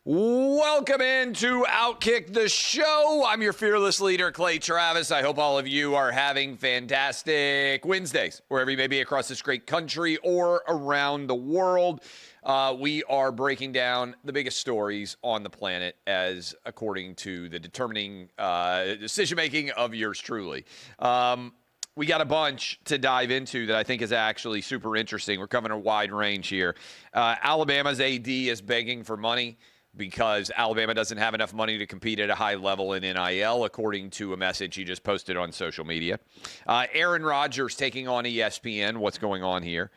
Welcome into OutKick, the show. I'm your fearless leader, Clay Travis. I hope all of you are having fantastic Wednesdays, wherever you may be across this great country or around the world. We are breaking down the biggest stories on the planet as according to the determining decision-making of yours truly. We got a bunch to dive into that I think is actually super interesting. We're covering a wide range here. Alabama's AD is begging for money because Alabama doesn't have enough money to compete at a high level in NIL, according to a message he just posted on social media. Aaron Rodgers taking on ESPN. What's going on here?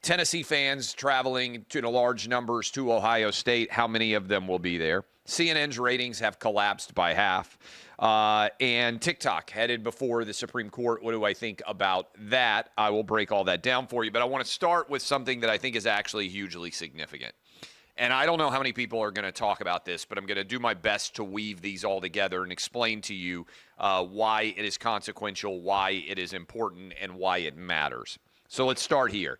Tennessee fans traveling in large numbers to Ohio State. How many of them will be there? CNN's ratings have collapsed by half. And TikTok headed before the Supreme Court. What do I think about that? I will break all that down for you. But I want to start with something that I think is actually hugely significant. And I don't know how many people are going to talk about this, but I'm going to do my best to weave these all together and explain to you why it is consequential, why it is important, and why it matters. So let's start here.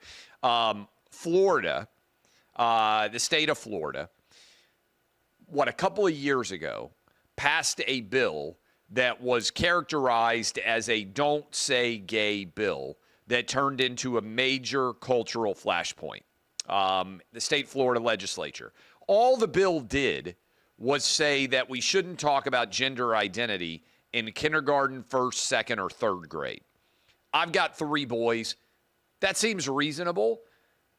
Florida, the state of Florida, a couple of years ago, passed a bill that was characterized as a don't say gay bill that turned into a major cultural flashpoint. The state Florida legislature. All the bill did was say that we shouldn't talk about gender identity in kindergarten, first, second, or third grade. I've got 3 boys. That seems reasonable.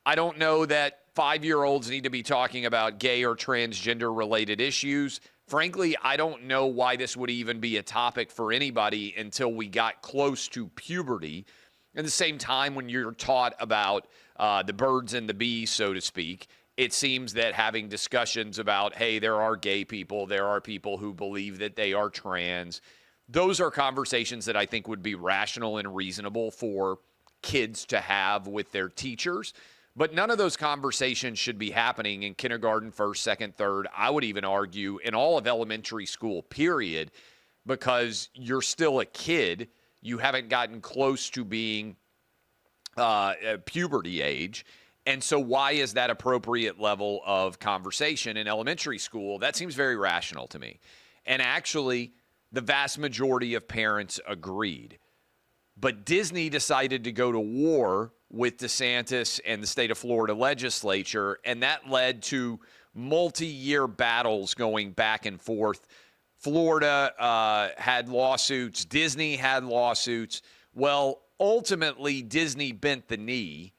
I don't know that 5-year-olds need to be talking about gay or transgender related issues. Frankly, I don't know why this would even be a topic for anybody until we got close to puberty. At the same time, when you're taught about the birds and the bees, so to speak, it seems that having discussions about, hey, there are gay people, there are people who believe that they are trans, those are conversations that I think would be rational and reasonable for kids to have with their teachers. But none of those conversations should be happening in kindergarten, first, second, third. I would even argue in all of elementary school, period, because you're still a kid. You haven't gotten close to being puberty age. And so why is that appropriate level of conversation in elementary school? That seems very rational to me. And actually, the vast majority of parents agreed. But Disney decided to go to war with DeSantis and the state of Florida legislature, and that led to multi-year battles going back and forth. Florida had lawsuits. Disney had lawsuits. Well, ultimately, Disney bent the knee,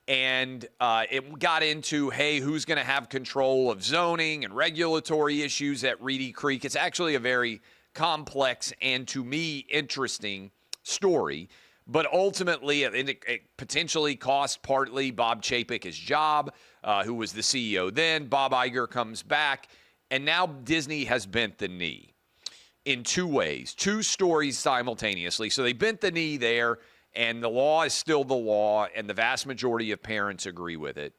and it got into, hey, who's going to have control of zoning and regulatory issues at Reedy Creek? It's actually a very complex and, to me, interesting story. But ultimately, it potentially cost partly Bob Chapek his job, who was the CEO then. Bob Iger comes back, and now Disney has bent the knee in 2 ways, 2 stories simultaneously. So they bent the knee there, and the law is still the law, and the vast majority of parents agree with it.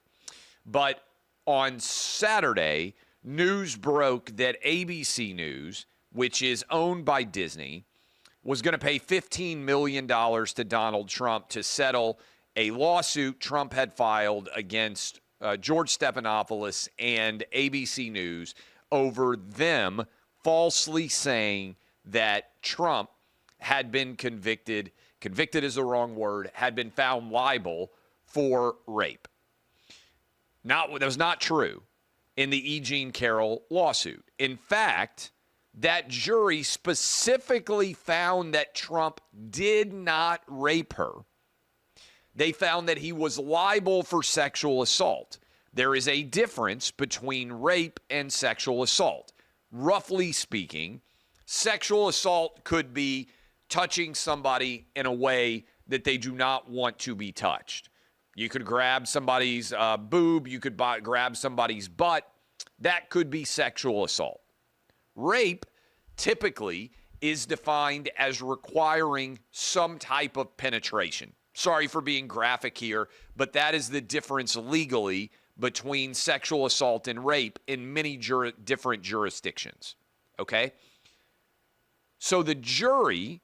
But on Saturday, news broke that ABC News, which is owned by Disney, was going to pay $15 million to Donald Trump to settle a lawsuit Trump had filed against George Stephanopoulos and ABC News over them falsely saying that Trump had been convicted is the wrong word, had been found liable for rape. That was not true in the E. Jean Carroll lawsuit. In fact, that jury specifically found that Trump did not rape her. They found that he was liable for sexual assault. There is a difference between rape and sexual assault. Roughly speaking, sexual assault could be touching somebody in a way that they do not want to be touched. You could grab somebody's boob, you could grab somebody's butt. That could be sexual assault. Rape typically is defined as requiring some type of penetration. Sorry for being graphic here, but that is the difference legally between sexual assault and rape in many different jurisdictions. Okay? So the jury,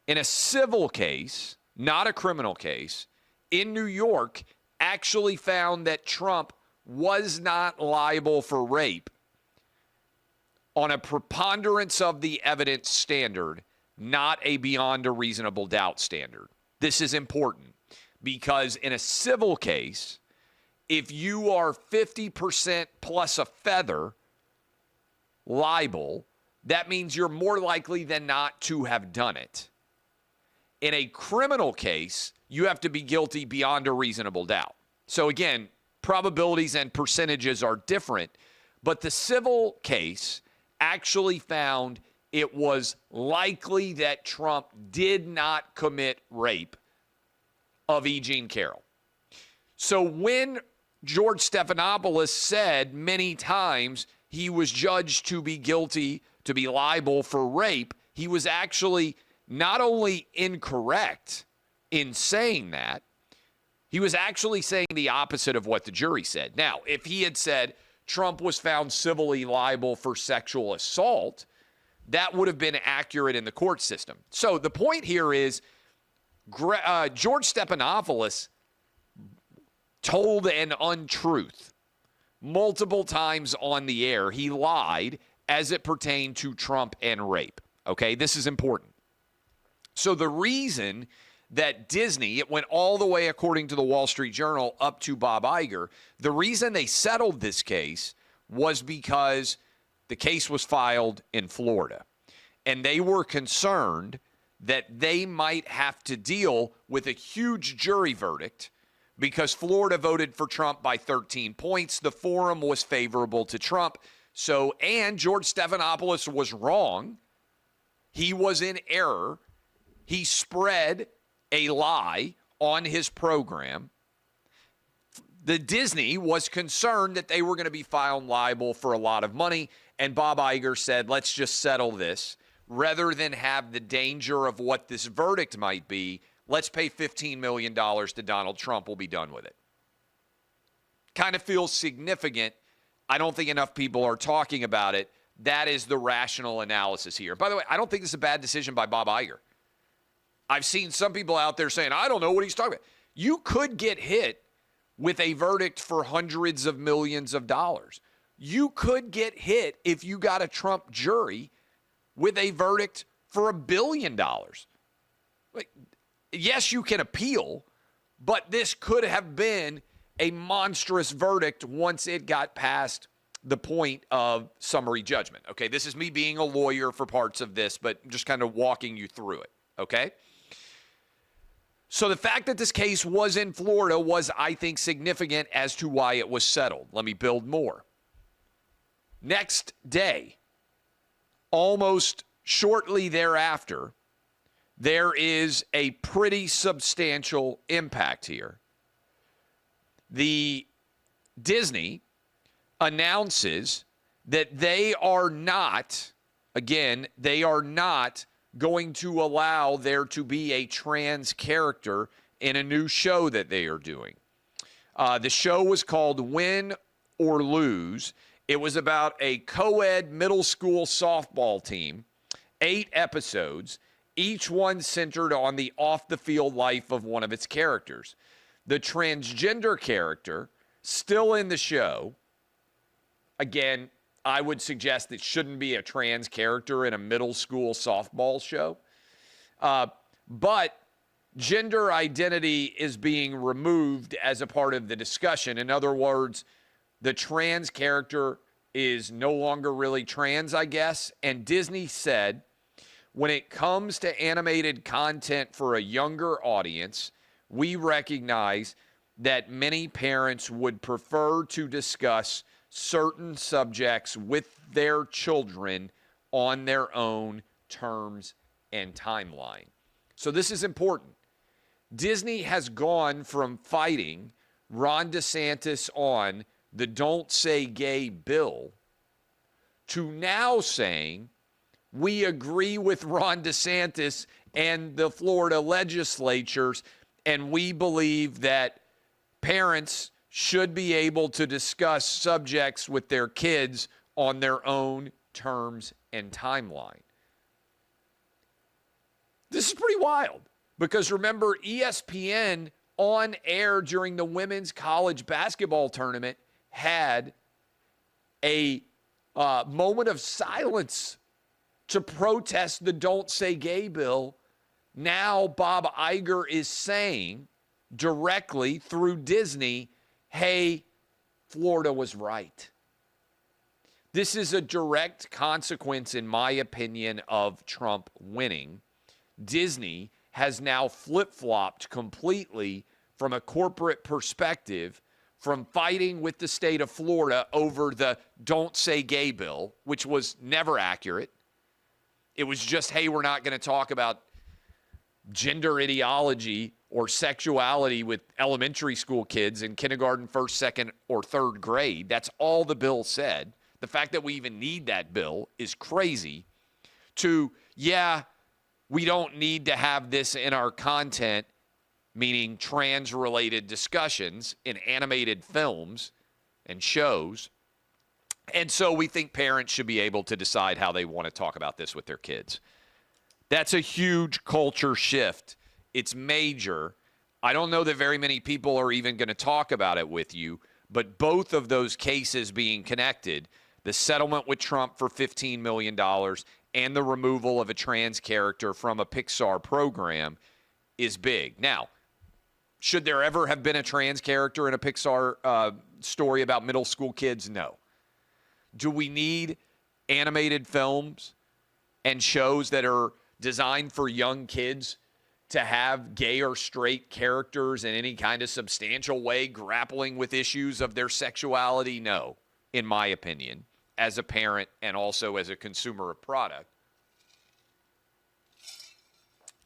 in a civil case, not a criminal case, in New York, actually found that Trump was not liable for rape on a preponderance of the evidence standard, not a beyond a reasonable doubt standard. This is important because in a civil case, if you are 50% plus a feather liable, that means you're more likely than not to have done it. In a criminal case, you have to be guilty beyond a reasonable doubt. So again, probabilities and percentages are different, but the civil case actually found it was likely that Trump did not commit rape of E. Jean Carroll. So when George Stephanopoulos said many times he was judged to be guilty, to be liable for rape, he was actually not only incorrect in saying that, he was actually saying the opposite of what the jury said. Now, if he had said Trump was found civilly liable for sexual assault, that would have been accurate in the court system. So the point here is George Stephanopoulos told an untruth multiple times on the air. He lied as it pertained to Trump and rape. Okay, this is important. So the reason that Disney, it went all the way, according to the Wall Street Journal, up to Bob Iger. The reason they settled this case was because the case was filed in Florida. And they were concerned that they might have to deal with a huge jury verdict because Florida voted for Trump by 13 points. The forum was favorable to Trump. So, and George Stephanopoulos was wrong. He was in error. He spread a lie on his program. The Disney was concerned that they were going to be found liable for a lot of money, and Bob Iger said, let's just settle this. Rather than have the danger of what this verdict might be, let's pay $15 million to Donald Trump. We'll be done with it. Kind of feels significant. I don't think enough people are talking about it. That is the rational analysis here. By the way, I don't think this is a bad decision by Bob Iger. I've seen some people out there saying, I don't know what he's talking about. You could get hit with a verdict for hundreds of millions of dollars. You could get hit if you got a Trump jury with a verdict for $1 billion. Like, yes, you can appeal, but this could have been a monstrous verdict once it got past the point of summary judgment. Okay, this is me being a lawyer for parts of this, but just kind of walking you through it, okay? So the fact that this case was in Florida was, I think, significant as to why it was settled. Let me build more. Next day, almost shortly thereafter, there is a pretty substantial impact here. The Disney announces that they are not going to allow there to be a trans character in a new show that they are doing. The show was called Win or Lose. It was about a co-ed middle school softball team, 8 episodes, each one centered on the off-the-field life of one of its characters. The transgender character, still in the show, again, I would suggest it shouldn't be a trans character in a middle school softball show. But gender identity is being removed as a part of the discussion. In other words, the trans character is no longer really trans, I guess. And Disney said, when it comes to animated content for a younger audience, we recognize that many parents would prefer to discuss certain subjects with their children on their own terms and timeline. So this is important. Disney has gone from fighting Ron DeSantis on the Don't Say Gay bill to now saying we agree with Ron DeSantis and the Florida legislatures, and we believe that parents should be able to discuss subjects with their kids on their own terms and timeline. This is pretty wild because remember, ESPN on air during the women's college basketball tournament had a moment of silence to protest the Don't Say Gay bill. Now Bob Iger is saying directly through Disney, hey, Florida was right. This is a direct consequence, in my opinion, of Trump winning. Disney has now flip-flopped completely from a corporate perspective, from fighting with the state of Florida over the Don't Say Gay bill, which was never accurate. It was just, hey, we're not going to talk about gender ideology or sexuality with elementary school kids in kindergarten, first, second, or third grade. That's all the bill said. The fact that we even need that bill is crazy. To, yeah, we don't need to have this in our content, meaning trans-related discussions in animated films and shows. And so we think parents should be able to decide how they want to talk about this with their kids. That's a huge culture shift. It's major. I don't know that very many people are even going to talk about it with you, but both of those cases being connected, the settlement with Trump for $15 million and the removal of a trans character from a Pixar program, is big. Now, should there ever have been a trans character in a Pixar story about middle school kids? No. Do we need animated films and shows that are designed for young kids to have gay or straight characters in any kind of substantial way grappling with issues of their sexuality? No, in my opinion, as a parent and also as a consumer of product.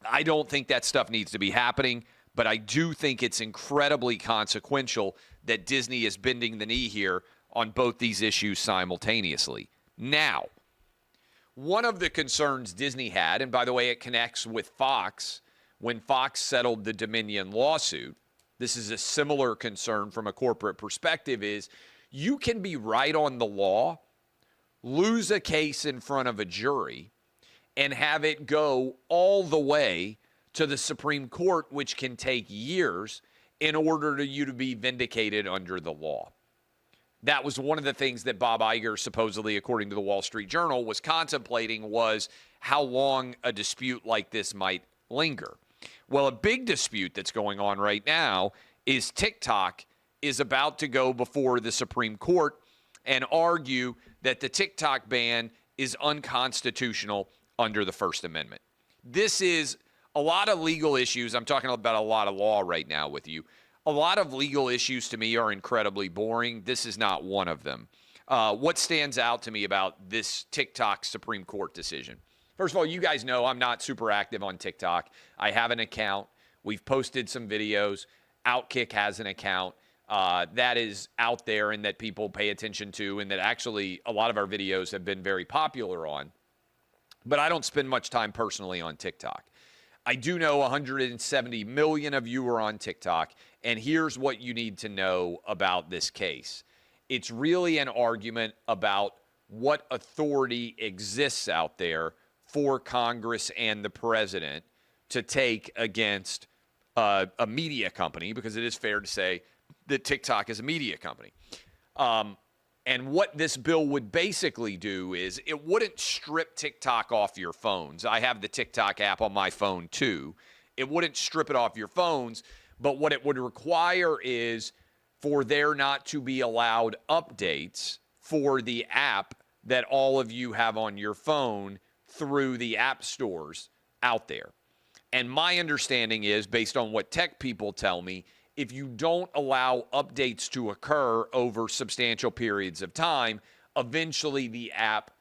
I don't think that stuff needs to be happening, but I do think it's incredibly consequential that Disney is bending the knee here on both these issues simultaneously. Now, one of the concerns Disney had, and by the way, it connects with Fox, when Fox settled the Dominion lawsuit, this is a similar concern from a corporate perspective, is you can be right on the law, lose a case in front of a jury, and have it go all the way to the Supreme Court, which can take years in order to you to be vindicated under the law. That was one of the things that Bob Iger, supposedly, according to the Wall Street Journal, was contemplating, was how long a dispute like this might linger. Well, a big dispute that's going on right now is TikTok is about to go before the Supreme Court and argue that the TikTok ban is unconstitutional under the First Amendment. This is a lot of legal issues. I'm talking about a lot of law right now with you. A lot of legal issues to me are incredibly boring. This is not one of them. What stands out to me about this TikTok Supreme Court decision? First of all, you guys know I'm not super active on TikTok. I have an account. We've posted some videos. OutKick has an account that is out there and that people pay attention to, and that actually a lot of our videos have been very popular on. But I don't spend much time personally on TikTok. I do know 170 million of you are on TikTok, and here's what you need to know about this case. It's really an argument about what authority exists out there for Congress and the president to take against a media company, because it is fair to say that TikTok is a media company. And what this bill would basically do is it wouldn't strip TikTok off your phones. I have the TikTok app on my phone too. It wouldn't strip it off your phones, but what it would require is for there not to be allowed updates for the app that all of you have on your phone through the app stores out there. And my understanding is, based on what tech people tell me, if you don't allow updates to occur over substantial periods of time, eventually the app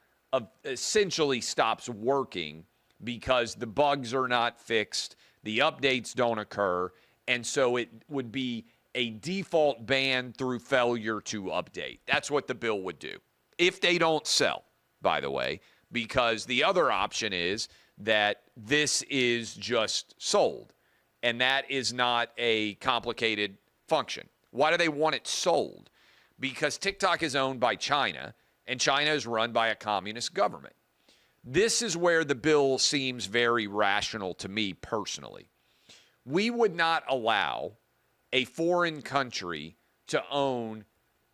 essentially stops working because the bugs are not fixed, the updates don't occur, and so it would be a default ban through failure to update. That's what the bill would do. If they don't sell, by the way, because the other option is that this is just sold. And that is not a complicated function. Why do they want it sold? Because TikTok is owned by China, and China is run by a communist government. This is where the bill seems very rational to me personally. We would not allow a foreign country to own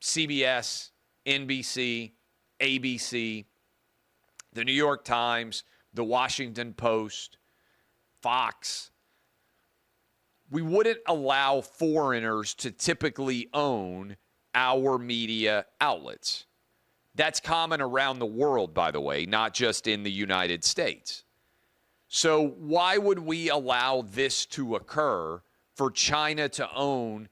CBS, NBC, ABC, the New York Times, the Washington Post, Fox, we wouldn't allow foreigners to typically own our media outlets. That's common around the world, by the way, not just in the United States. So why would we allow this to occur for China to own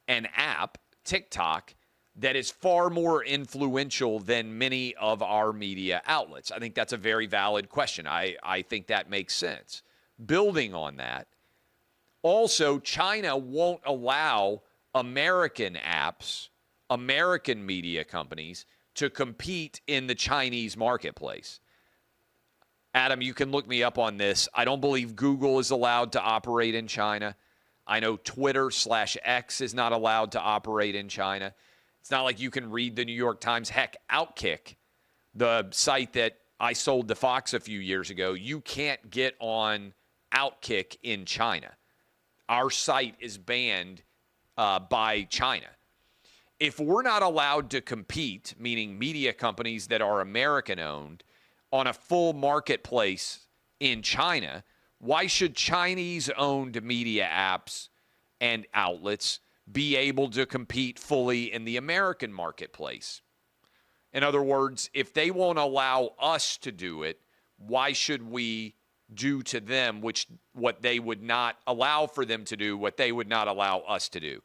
an app, TikTok, that is far more influential than many of our media outlets? I think that's a very valid question. I think that makes sense. Building on that, also, China won't allow American apps, American media companies, to compete in the Chinese marketplace. Adam, you can look me up on this. I don't believe Google is allowed to operate in China. I know Twitter/X is not allowed to operate in China. It's not like you can read the New York Times. Heck, OutKick, the site that I sold to Fox a few years ago, you can't get on OutKick in China. Our site is banned by China. If we're not allowed to compete, meaning media companies that are American-owned, on a full marketplace in China, why should Chinese-owned media apps and outlets be able to compete fully in the American marketplace? In other words, if they won't allow us to do it, why should we do to them what they would not allow for them to do, what they would not allow us to do?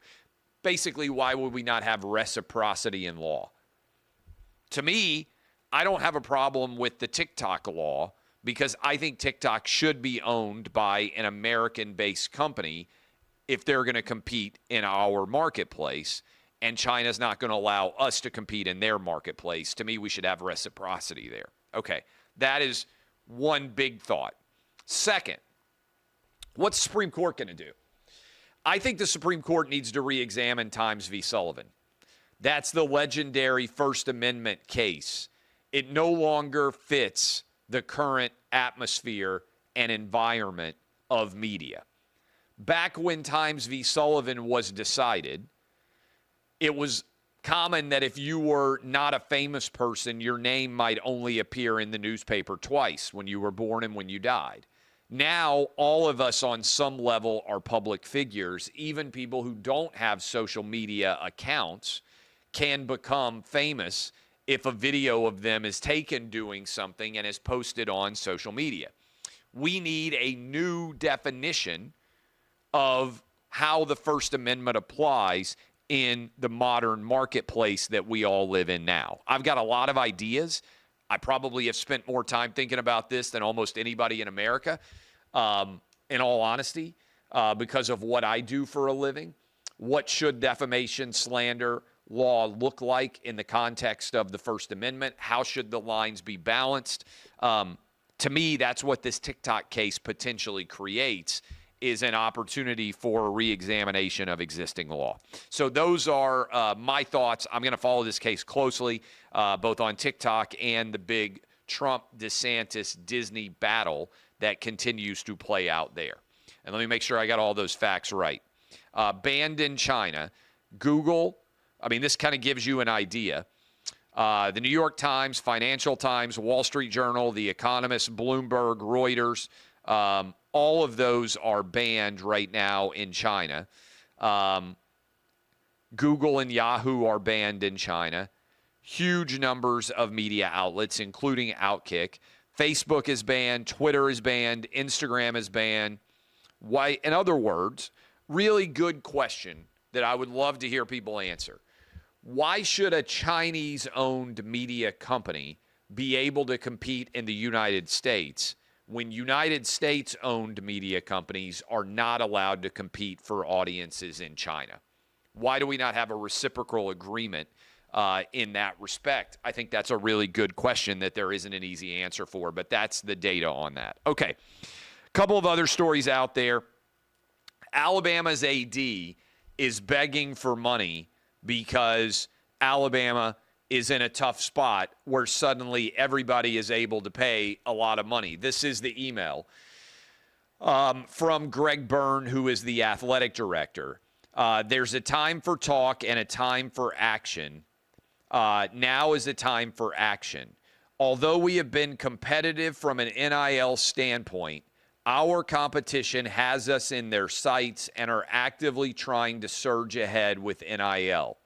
Basically, why would we not have reciprocity in law? To me, I don't have a problem with the TikTok law because I think TikTok should be owned by an American-based company if they're going to compete in our marketplace, and China's not going to allow us to compete in their marketplace. To me, we should have reciprocity there. Okay, that is one big thought. Second, what's the Supreme Court going to do? I think the Supreme Court needs to re-examine Times v. Sullivan. That's the legendary First Amendment case. It no longer fits the current atmosphere and environment of media. Back when Times v. Sullivan was decided, it was common that if you were not a famous person, your name might only appear in the newspaper twice, when you were born and when you died. Now, all of us on some level are public figures. Even people who don't have social media accounts can become famous if a video of them is taken doing something and is posted on social media. We need a new definition of how the First Amendment applies in the modern marketplace that we all live in now. I've got a lot of ideas. I probably have spent more time thinking about this than almost anybody in America, in all honesty, because of what I do for a living. What should defamation, slander law look like in the context of the First Amendment? How should the lines be balanced? To me, that's what this TikTok case potentially creates, is an opportunity for a reexamination of existing law. So those are my thoughts. I'm going to follow this case closely, both on TikTok and the big Trump-DeSantis-Disney battle that continues to play out there. And let me make sure I got all those facts right. Banned in China, Google, this kind of gives you an idea. The New York Times, Financial Times, Wall Street Journal, The Economist, Bloomberg, Reuters, all of those are banned right now in China. Google and Yahoo are banned in China. Huge numbers of media outlets, including OutKick. Facebook is banned. Twitter is banned. Instagram is banned. Why? In other words, really good question that I would love to hear people answer. Why should a Chinese-owned media company be able to compete in the United States when United States-owned media companies are not allowed to compete for audiences in China? Why do we not have a reciprocal agreement in that respect? I think that's a really good question that there isn't an easy answer for, but that's the data on that. Okay, a couple of other stories out there. Alabama's AD is begging for money because Alabama is in a tough spot where suddenly everybody is able to pay a lot of money. This is the email from Greg Byrne, who is the athletic director. There's a time for talk and a time for action. Now is the time for action. Although we have been competitive from an NIL standpoint, our competition has us in their sights and are actively trying to surge ahead with NIL.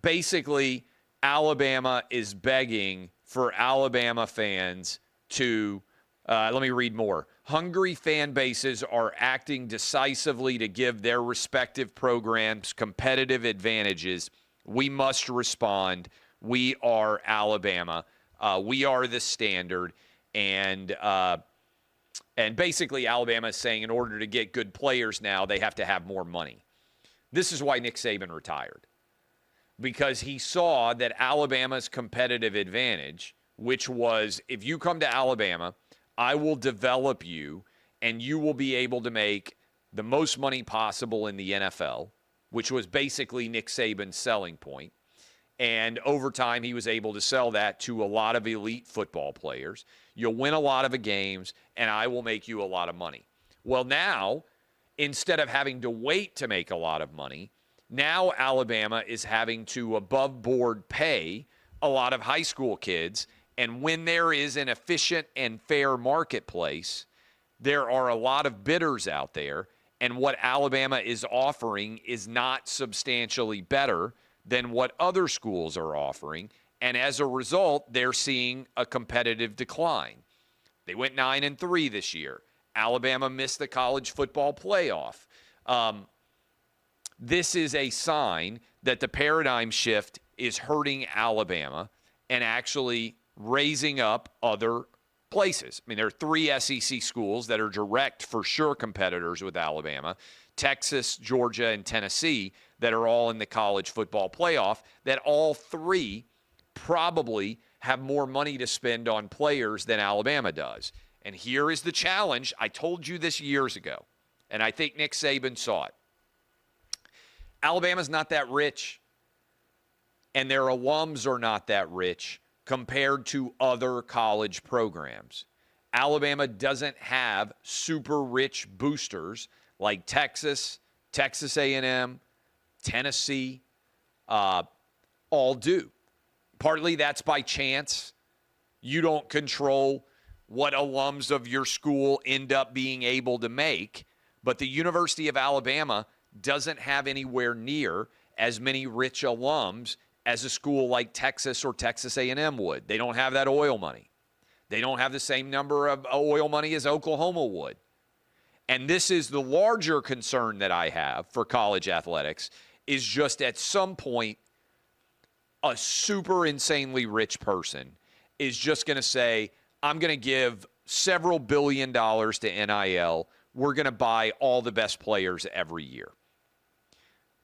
Basically, Alabama is begging for Alabama fans to, let me read more. Hungry fan bases are acting decisively to give their respective programs competitive advantages. We must respond. We are Alabama. We are the standard. And basically, Alabama is saying in order to get good players now, they have to have more money. This is why Nick Saban retired. Because he saw that Alabama's competitive advantage, which was if you come to Alabama, I will develop you and you will be able to make the most money possible in the NFL, which was basically Nick Saban's selling point. And over time, he was able to sell that to a lot of elite football players. You'll win a lot of the games, and I will make you a lot of money. Well, now, instead of having to wait to make a lot of money, now Alabama is having to above board pay a lot of high school kids. And when there is an efficient and fair marketplace, there are a lot of bidders out there. And what Alabama is offering is not substantially better than what other schools are offering. And as a result, they're seeing a competitive decline. They went 9-3 this year. Alabama missed the college football playoff. This is a sign that the paradigm shift is hurting Alabama and actually raising up other places. I mean, there are 3 SEC schools that are direct, for sure, competitors with Alabama: Texas, Georgia, and Tennessee, that are all in the college football playoff, that all 3 probably have more money to spend on players than Alabama does. And here is the challenge. I told you this years ago, and I think Nick Saban saw it. Alabama's not that rich, and their alums are not that rich compared to other college programs. Alabama doesn't have super rich boosters like Texas, Texas A&M, Tennessee, all do. Partly that's by chance. You don't control what alums of your school end up being able to make, but the University of Alabama doesn't have anywhere near as many rich alums as a school like Texas or Texas A&M would. They don't have that oil money. They don't have the same number of oil money as Oklahoma would. And this is the larger concern that I have for college athletics, is just at some point, a super insanely rich person is just going to say, I'm going to give several $1 billion to NIL. We're going to buy all the best players every year.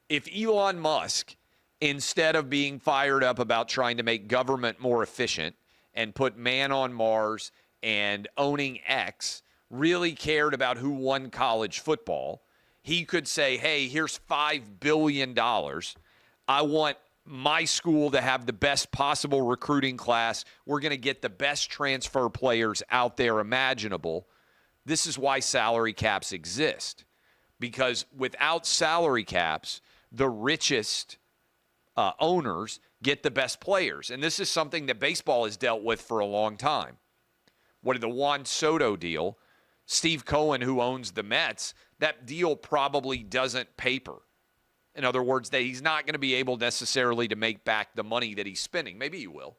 If Elon Musk, instead of being fired up about trying to make government more efficient and put man on Mars and owning X, really cared about who won college football, he could say, hey, here's $5 billion. I want my school to have the best possible recruiting class. We're going to get the best transfer players out there imaginable. This is why salary caps exist. Because without salary caps, the richest owners get the best players. And this is something that baseball has dealt with for a long time. What the Juan Soto deal, Steve Cohen, who owns the Mets, that deal probably doesn't paper. In other words, that he's not going to be able necessarily to make back the money that he's spending. Maybe he will.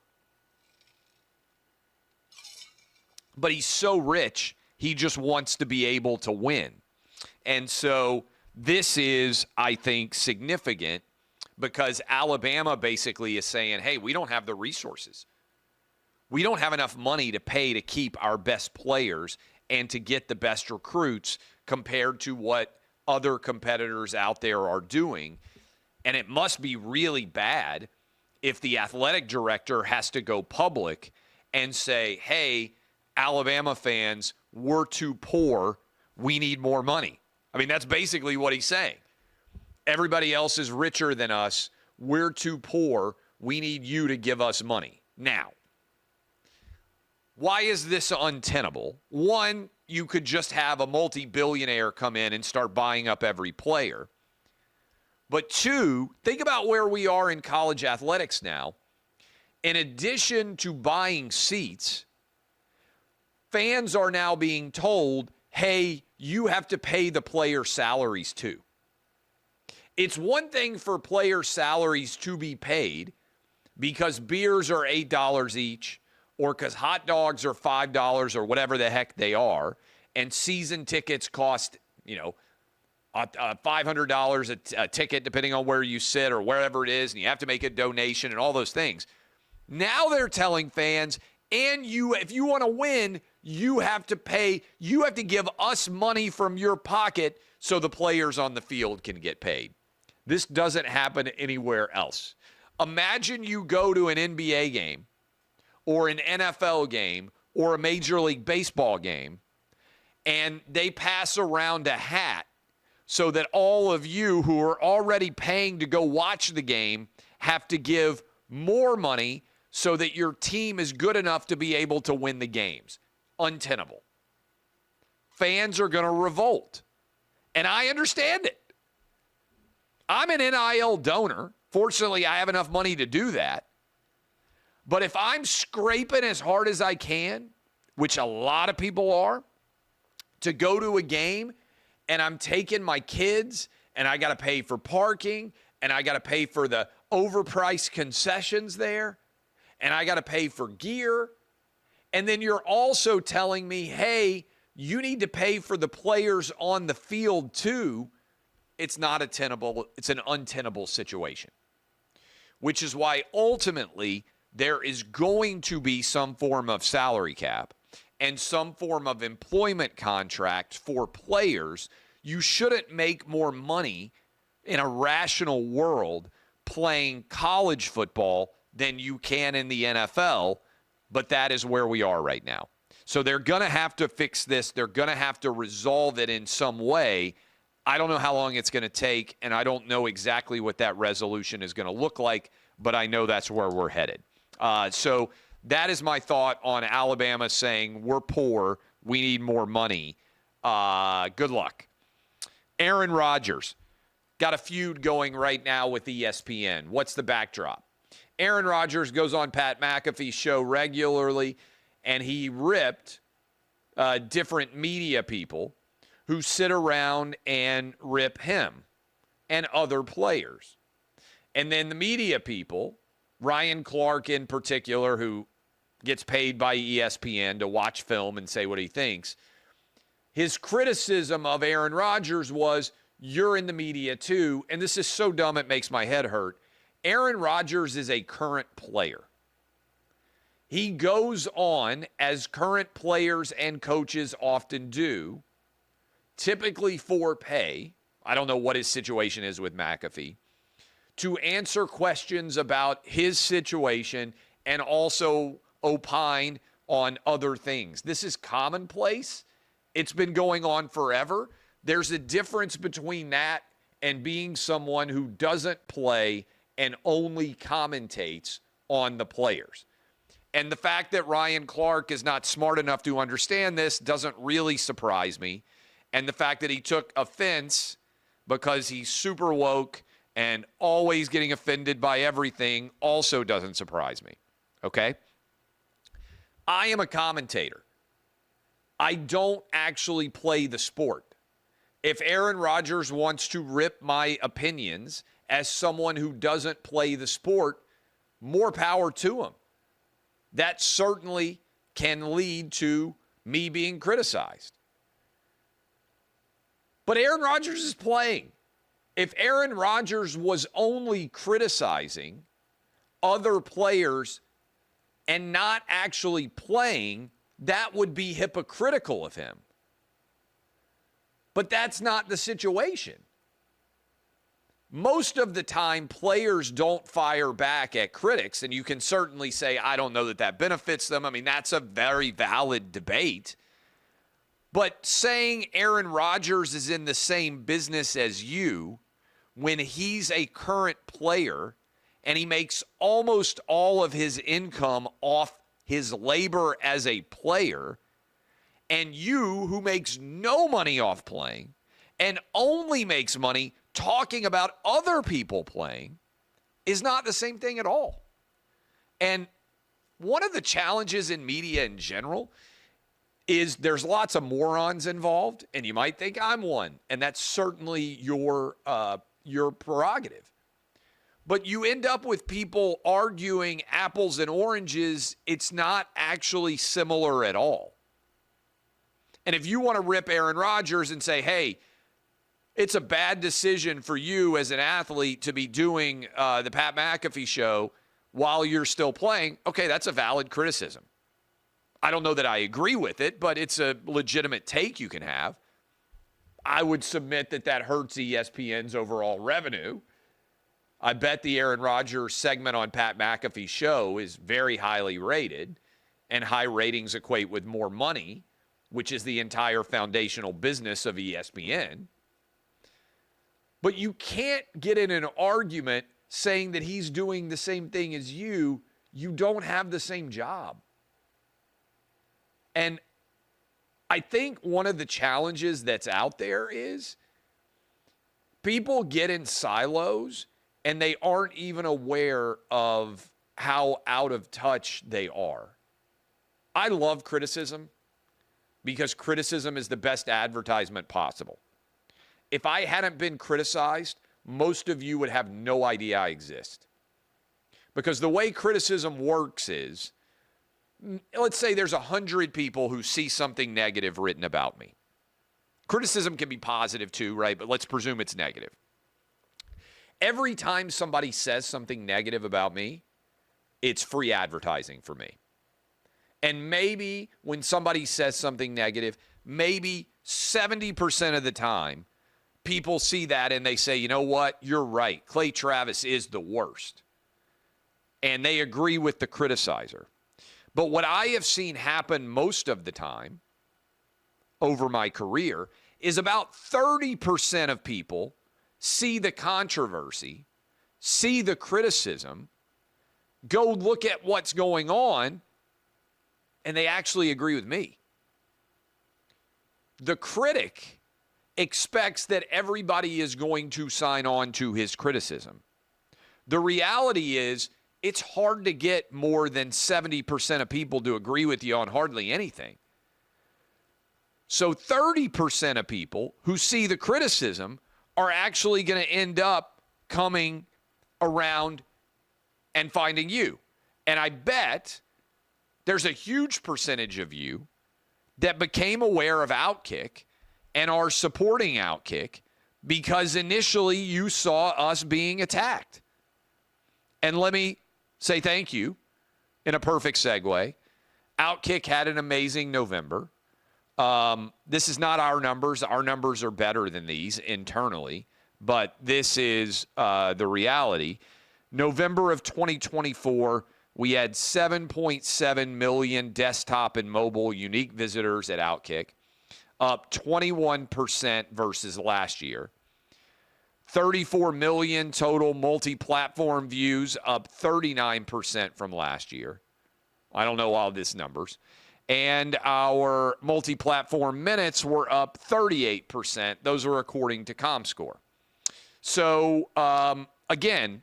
But he's so rich, he just wants to be able to win. And so this is, I think, significant because Alabama basically is saying, hey, we don't have the resources. We don't have enough money to pay to keep our best players and to get the best recruits compared to what other competitors out there are doing. And it must be really bad if the athletic director has to go public and say, hey, Alabama fans, we're too poor. We need more money. I mean, that's basically what he's saying. Everybody else is richer than us. We're too poor. We need you to give us money. Now, why is this untenable? One, you could just have a multi-billionaire come in and start buying up every player. But two, think about where we are in college athletics now. In addition to buying seats, fans are now being told, hey, you have to pay the player salaries too. It's one thing for player salaries to be paid because beers are $8 each or because hot dogs are $5 or whatever the heck they are, and season tickets cost, $500 a ticket depending on where you sit or wherever it is, and you have to make a donation and all those things. Now they're telling fans, and if you want to win, you have to pay, you have to give us money from your pocket so the players on the field can get paid. This doesn't happen anywhere else. Imagine you go to an NBA game or an NFL game or a Major League Baseball game, and they pass around a hat so that all of you who are already paying to go watch the game have to give more money so that your team is good enough to be able to win the games. Untenable. Fans are going to revolt. And I understand it. I'm an NIL donor. Fortunately, I have enough money to do that. But if I'm scraping as hard as I can, which a lot of people are, to go to a game, and I'm taking my kids, and I got to pay for parking, and I got to pay for the overpriced concessions there, and I got to pay for gear, and then you're also telling me, hey, you need to pay for the players on the field too. It's not it's an untenable situation, which is why ultimately there is going to be some form of salary cap and some form of employment contract for players. You shouldn't make more money in a rational world playing college football than you can in the NFL, but that is where we are right now. So they're going to have to fix this. They're going to have to resolve it in some way. I don't know how long it's going to take, and I don't know exactly what that resolution is going to look like, but I know that's where we're headed. So that is my thought on Alabama saying we're poor, we need more money. Good luck. Aaron Rodgers got a feud going right now with ESPN. What's the backdrop? Aaron Rodgers goes on Pat McAfee's show regularly, and he ripped different media people who sit around and rip him and other players. And then the media people, Ryan Clark in particular, who gets paid by ESPN to watch film and say what he thinks, his criticism of Aaron Rodgers was, you're in the media too, and this is so dumb it makes my head hurt. Aaron Rodgers is a current player. He goes on, as current players and coaches often do, typically for pay, I don't know what his situation is with McAfee, to answer questions about his situation and also opine on other things. This is commonplace. It's been going on forever. There's a difference between that and being someone who doesn't play and only commentates on the players. And the fact that Ryan Clark is not smart enough to understand this doesn't really surprise me. And the fact that he took offense because he's super woke and always getting offended by everything also doesn't surprise me. Okay? I am a commentator. I don't actually play the sport. If Aaron Rodgers wants to rip my opinions as someone who doesn't play the sport, more power to him. That certainly can lead to me being criticized. But Aaron Rodgers is playing. If Aaron Rodgers was only criticizing other players and not actually playing, that would be hypocritical of him. But that's not the situation. Most of the time, players don't fire back at critics, and you can certainly say, I don't know that that benefits them. I mean, that's a very valid debate. But saying Aaron Rodgers is in the same business as you when he's a current player and he makes almost all of his income off his labor as a player, and you, who makes no money off playing and only makes money talking about other people playing is not the same thing at all. And one of the challenges in media in general is there's lots of morons involved, and you might think I'm one, and that's certainly your prerogative. But you end up with people arguing apples and oranges. It's not actually similar at all. And if you want to rip Aaron Rodgers and say, hey, it's a bad decision for you as an athlete to be doing the Pat McAfee show while you're still playing, okay, that's a valid criticism. I don't know that I agree with it, but it's a legitimate take you can have. I would submit that hurts ESPN's overall revenue. I bet the Aaron Rodgers segment on Pat McAfee's show is very highly rated, and high ratings equate with more money, which is the entire foundational business of ESPN. But you can't get in an argument saying that he's doing the same thing as you. You don't have the same job. And I think one of the challenges that's out there is people get in silos and they aren't even aware of how out of touch they are. I love criticism because criticism is the best advertisement possible. If I hadn't been criticized, most of you would have no idea I exist. Because the way criticism works is, let's say there's 100 people who see something negative written about me. Criticism can be positive too, right? But let's presume it's negative. Every time somebody says something negative about me, it's free advertising for me. And maybe when somebody says something negative, maybe 70% of the time, people see that and they say, you know what, you're right. Clay Travis is the worst. And they agree with the criticizer. But what I have seen happen most of the time over my career is about 30% of people see the controversy, see the criticism, go look at what's going on, and they actually agree with me. The critic expects that everybody is going to sign on to his criticism. The reality is, it's hard to get more than 70% of people to agree with you on hardly anything. So 30% of people who see the criticism are actually going to end up coming around and finding you. And I bet there's a huge percentage of you that became aware of OutKick and are supporting OutKick because initially you saw us being attacked. And let me say thank you in a perfect segue. OutKick had an amazing November. This is not our numbers. Our numbers are better than these internally, but this is the reality. November of 2024, we had 7.7 million desktop and mobile unique visitors at OutKick, up 21% versus last year. 34 million total multi-platform views, up 39% from last year. I don't know all these numbers. And our multi-platform minutes were up 38%. Those are according to ComScore. So, again,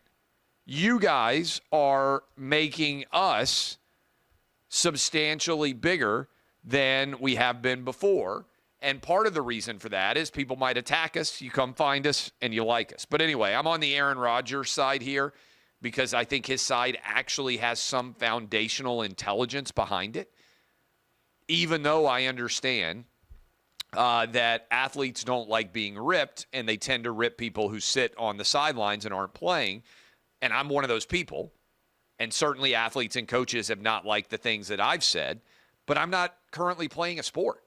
you guys are making us substantially bigger than we have been before. And part of the reason for that is people might attack us, you come find us, and you like us. But anyway, I'm on the Aaron Rodgers side here because I think his side actually has some foundational intelligence behind it, even though I understand that athletes don't like being ripped, and they tend to rip people who sit on the sidelines and aren't playing. And I'm one of those people. And certainly athletes and coaches have not liked the things that I've said, but I'm not currently playing a sport.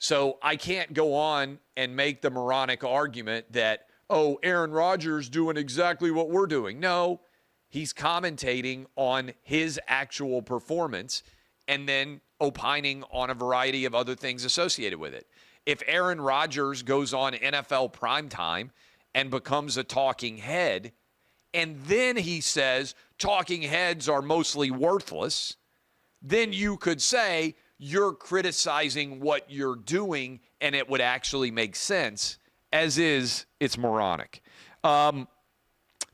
So I can't go on and make the moronic argument that, oh, Aaron Rodgers doing exactly what we're doing. No, he's commentating on his actual performance and then opining on a variety of other things associated with it. If Aaron Rodgers goes on NFL primetime and becomes a talking head, and then he says talking heads are mostly worthless, then you could say, you're criticizing what you're doing, and it would actually make sense as is, it's moronic.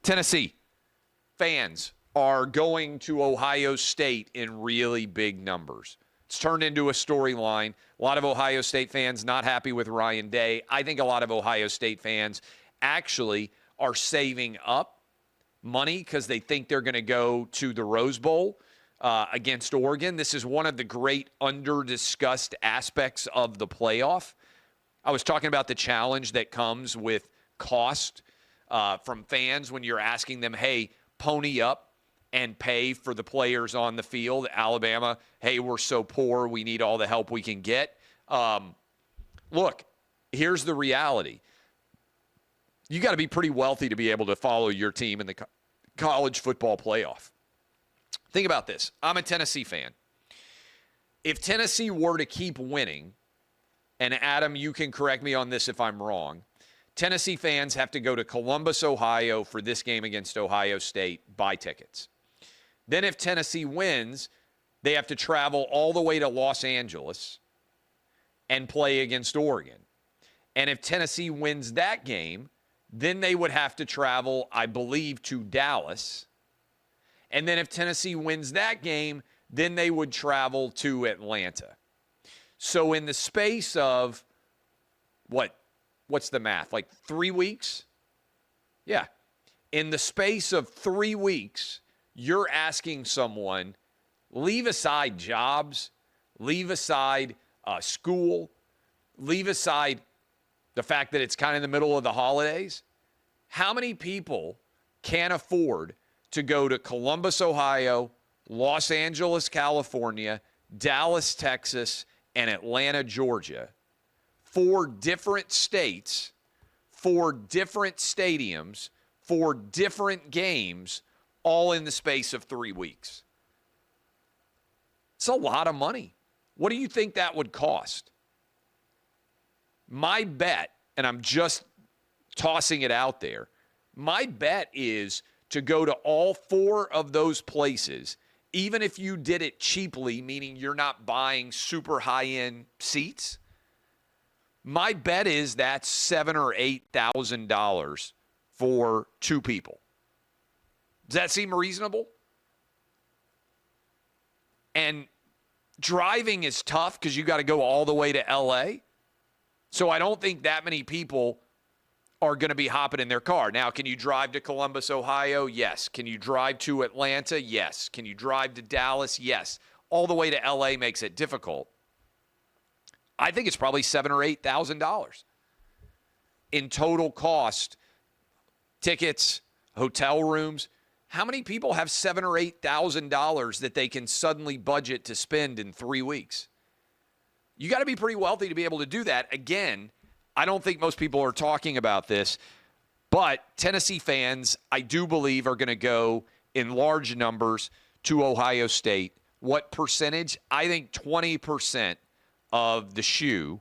Tennessee fans are going to Ohio State in really big numbers. It's turned into a storyline. A lot of Ohio State fans not happy with Ryan Day. I think a lot of Ohio State fans actually are saving up money because they think they're going to go to the Rose Bowl against Oregon. This is one of the great under-discussed aspects of the playoff. I was talking about the challenge that comes with cost from fans when you're asking them, hey, pony up and pay for the players on the field. Alabama, hey, we're so poor, we need all the help we can get. Look, here's the reality. You got to be pretty wealthy to be able to follow your team in the college football playoff. Think about this. I'm a Tennessee fan. If Tennessee were to keep winning, and Adam, you can correct me on this if I'm wrong, Tennessee fans have to go to Columbus, Ohio for this game against Ohio State, buy tickets. Then if Tennessee wins, they have to travel all the way to Los Angeles and play against Oregon. And if Tennessee wins that game, then they would have to travel, I believe, to Dallas. And then if Tennessee wins that game, then they would travel to Atlanta. So in the space of, what's the math? Like 3 weeks? Yeah. In the space of 3 weeks, you're asking someone, leave aside jobs, leave aside school, leave aside the fact that it's kind of in the middle of the holidays. How many people can afford to go to Columbus, Ohio, Los Angeles, California, Dallas, Texas, and Atlanta, Georgia, 4 different states, 4 different stadiums, 4 different games, all in the space of 3 weeks? It's a lot of money. What do you think that would cost? My bet, and I'm just tossing it out there, my bet is to go to all 4 of those places, even if you did it cheaply, meaning you're not buying super high-end seats. My bet is that's $7,000 or $8,000 for 2 people. Does that seem reasonable? And driving is tough because you got to go all the way to LA. So I don't think that many people are going to be hopping in their car. Now, can you drive to Columbus, Ohio? Yes. Can you drive to Atlanta? Yes. Can you drive to Dallas? Yes. All the way to LA makes it difficult. I think it's probably $7,000 or $8,000 in total cost, tickets, hotel rooms. How many people have $7,000 or $8,000 that they can suddenly budget to spend in 3 weeks? You got to be pretty wealthy to be able to do that. Again, I don't think most people are talking about this, but Tennessee fans, I do believe, are going to go in large numbers to Ohio State. What percentage? I think 20% of the shoe,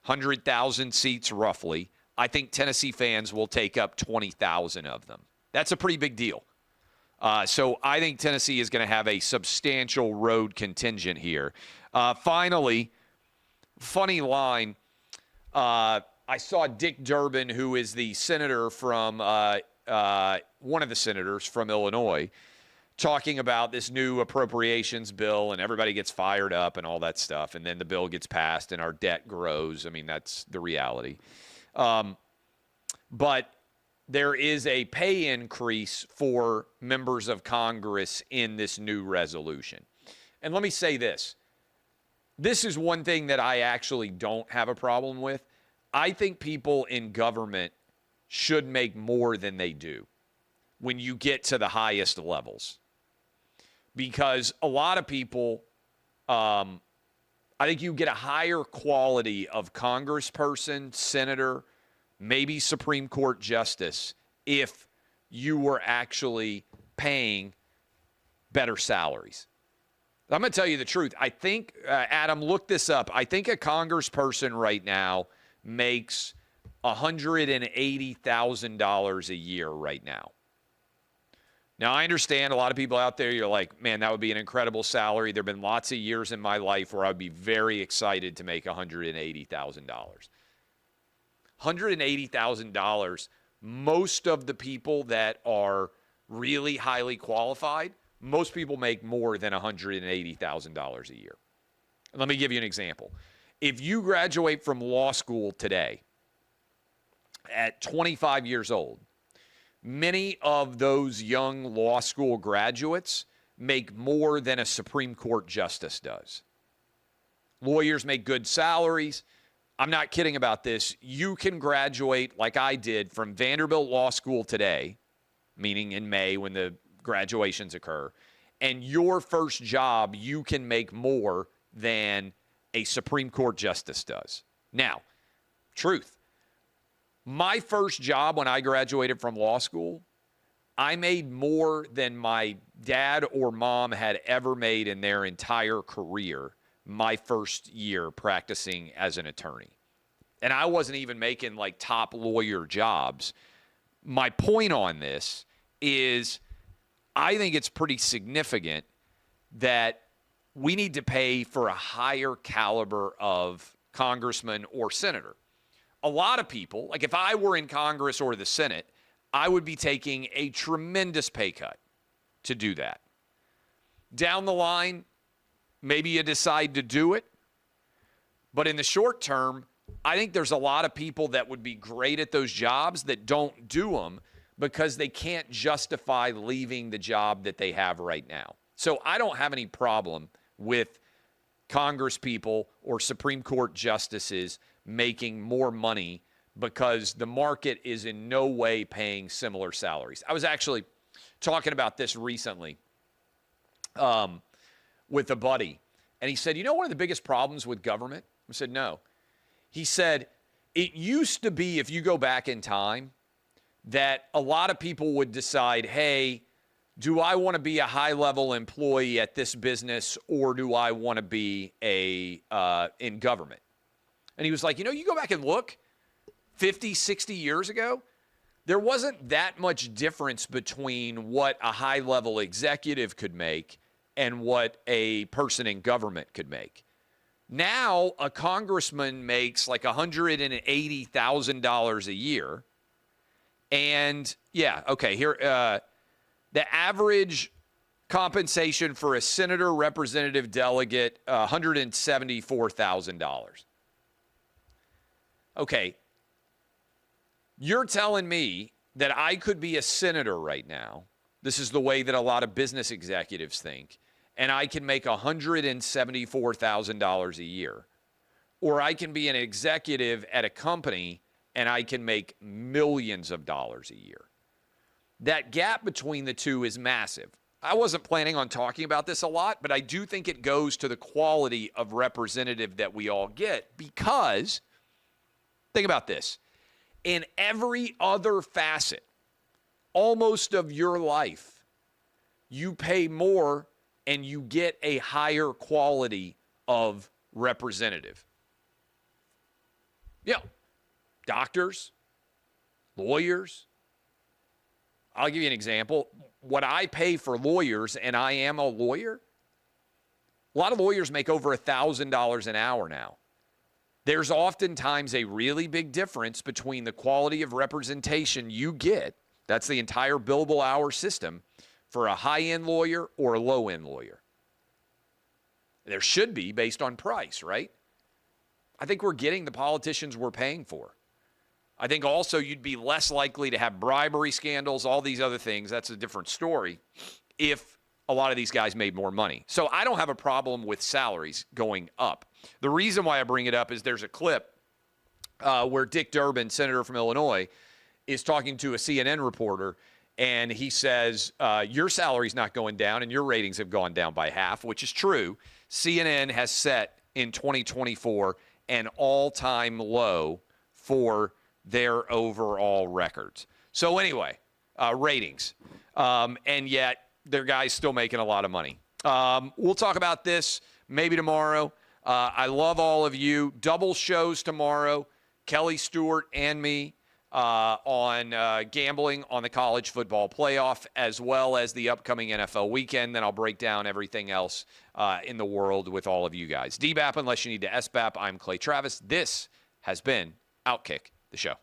100,000 seats roughly. I think Tennessee fans will take up 20,000 of them. That's a pretty big deal. So I think Tennessee is going to have a substantial road contingent here. Finally, funny line. I saw Dick Durbin, who is the senator from one of the senators from Illinois, talking about this new appropriations bill, and everybody gets fired up and all that stuff. And then the bill gets passed and our debt grows. I mean, that's the reality. But there is a pay increase for members of Congress in this new resolution. And let me say this. This is one thing that I actually don't have a problem with. I think people in government should make more than they do when you get to the highest levels. Because a lot of people, I think you get a higher quality of congressperson, senator, maybe Supreme Court justice if you were actually paying better salaries. I'm going to tell you the truth. I think, Adam, look this up. I think a congressperson right now makes $180,000 a year right now. Now, I understand a lot of people out there, you're like, man, that would be an incredible salary. There have been lots of years in my life where I'd be very excited to make $180,000. $180,000, most of the people that are really highly qualified, most people make more than $180,000 a year. Let me give you an example. If you graduate from law school today at 25 years old, many of those young law school graduates make more than a Supreme Court justice does. Lawyers make good salaries. I'm not kidding about this. You can graduate like I did from Vanderbilt Law School today, meaning in May when the graduations occur, and your first job, you can make more than a Supreme Court justice does. Now, truth, my first job when I graduated from law school, I made more than my dad or mom had ever made in their entire career my first year practicing as an attorney. And I wasn't even making like top lawyer jobs. My point on this is I think it's pretty significant that we need to pay for a higher caliber of congressman or senator. A lot of people, like if I were in Congress or the Senate, I would be taking a tremendous pay cut to do that. Down the line, maybe you decide to do it. But in the short term, I think there's a lot of people that would be great at those jobs that don't do them because they can't justify leaving the job that they have right now. So I don't have any problem with Congress people or Supreme Court justices making more money because the market is in no way paying similar salaries. I was actually talking about this recently with a buddy, and he said, you know one of the biggest problems with government? I said, no. He said, it used to be, if you go back in time, that a lot of people would decide, hey, do I want to be a high-level employee at this business or do I want to be in government? And he was like, you go back and look, 50, 60 years ago, there wasn't that much difference between what a high-level executive could make and what a person in government could make. Now, a congressman makes like $180,000 a year. And, yeah, okay, here, the average compensation for a senator, representative, delegate, $174,000. Okay, you're telling me that I could be a senator right now. This is the way that a lot of business executives think. And I can make $174,000 a year. Or I can be an executive at a company and I can make millions of dollars a year. That gap between the two is massive. I wasn't planning on talking about this a lot, but I do think it goes to the quality of representative that we all get because, think about this, in every other facet, almost of your life, you pay more and you get a higher quality of representative. Yeah, doctors, lawyers. I'll give you an example. What I pay for lawyers, and I am a lawyer, a lot of lawyers make over $1,000 an hour now. There's oftentimes a really big difference between the quality of representation you get, that's the entire billable hour system, for a high-end lawyer or a low-end lawyer. There should be based on price, right? I think we're getting the politicians we're paying for. I think also you'd be less likely to have bribery scandals, all these other things. That's a different story if a lot of these guys made more money. So I don't have a problem with salaries going up. The reason why I bring it up is there's a clip where Dick Durbin, senator from Illinois, is talking to a CNN reporter, and he says, your salary's not going down and your ratings have gone down by half, which is true. CNN has set in 2024 an all-time low for their overall records. So anyway, ratings. And yet their guy's still making a lot of money. We'll talk about this maybe tomorrow. I love all of you. Double shows tomorrow. Kelly Stewart and me on gambling on the college football playoff, as well as the upcoming NFL weekend. Then I'll break down everything else in the world with all of you guys. DBAP unless you need to SBAP. I'm Clay Travis. This has been OutKick. the show.